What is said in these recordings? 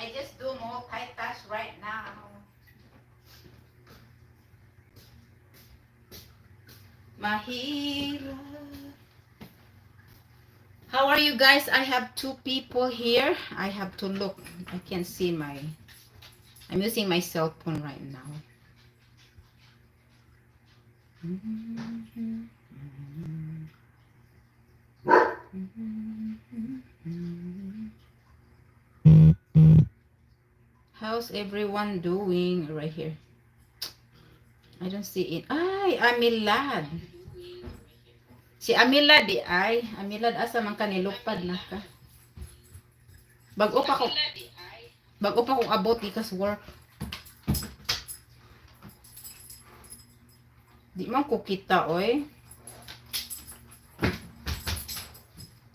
I just do multitask right now. Mahirap. How are you guys? I have two people here. I have to look. I can't see my... I'm using my cell phone right now. How's everyone doing right here? I don't see it. Ay, Amilad. Si Amilad di ay. Amilad asa man ka nilupad na ka. Bago pa ko. Bago pa kong abot ikas work. Di man ko kita oy.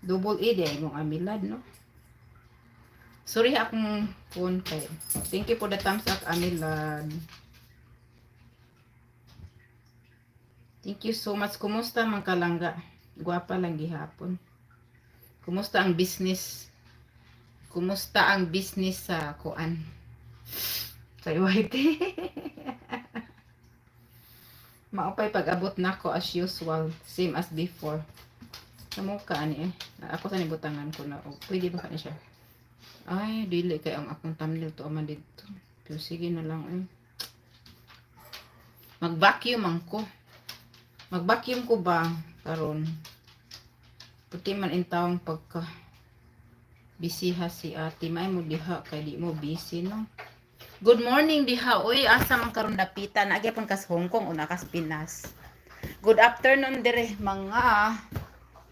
Double E di ay mong Amilad no. Sorry akong phone kay. Thank you for the thumbs up Amilad. Thank you so much. Kumusta man kalangga? Guwapa lang gihapon. Kumusta ang business? Kumusta ang business sa kuan? Sa YT. Maupay pag-abot na ko as usual. Same as before. Sa mukha ani eh. Ako sa nibutangan ko na. Oh, pwede ba ka na siya? Ay, dili kay ang akong thumbnail to ama dito. Pero sige na lang eh. Mag-vacuum ang ko. Mag-vacuum ko ba karon? Puti man in taong pagka bisiha si ate. May mo diha kay di mo busy no. Good morning diha. Uy, asa man karon dapitan? Nagyapon kas Hong Kong o nakas Pinas. Good afternoon dire mga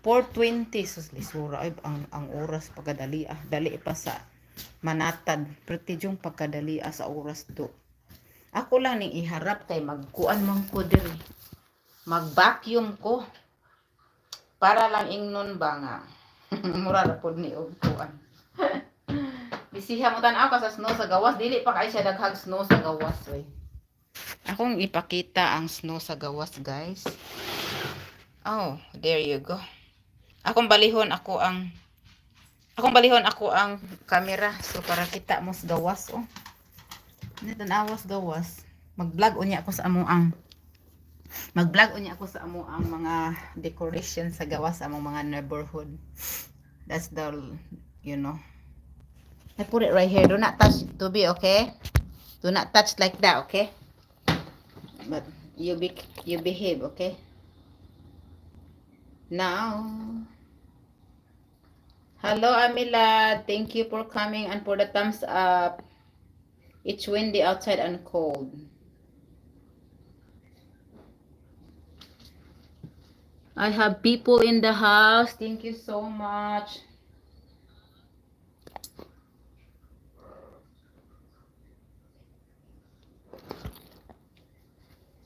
4:20 sus lisura ay ang oras pagkadali dali pa sa manatad pretty jung pagkadali sa oras to. Ako lang ning iharap kay magkuan man ko dire. Mag-vacuum ko para lang ingnon ba nga mura ra pod ni og kuan. Bisiha mo tan-aw ka sa snow sa gawas dili pa kay siya daghag snow sa gawas oy. Akong ipakita ang snow sa gawas guys. Oh, there you go. Akong balihon ako ang camera so para kita mo sa gawas oh. Tan-awas gawas. Mag-vlog unya ako sa amo ang mga decoration sa gawas among mga neighborhood. That's the, you know. I put it right here. Do not touch, Toby, okay? Do not touch like that, okay? But you behave, okay? Now. Hello, Amila. Thank you for coming and for the thumbs up. It's windy outside and cold. I have people in the house. Thank you so much.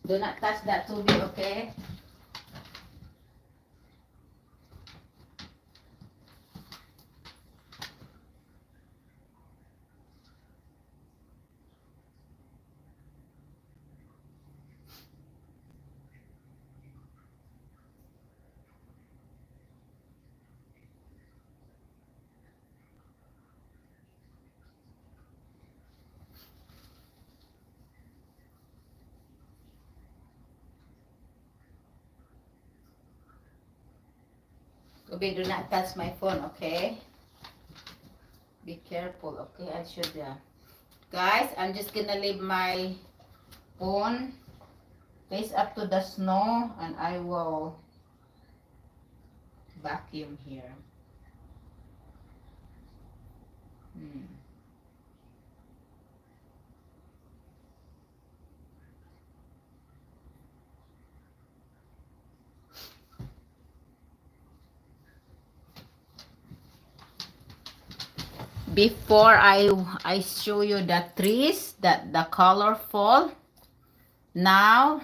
Do not touch that Toby, okay? Toby, do not touch my phone, okay? Be careful, okay? I should, guys, I'm just gonna leave my phone face up to the snow and I will vacuum here. Before I show you the trees that the colorful, now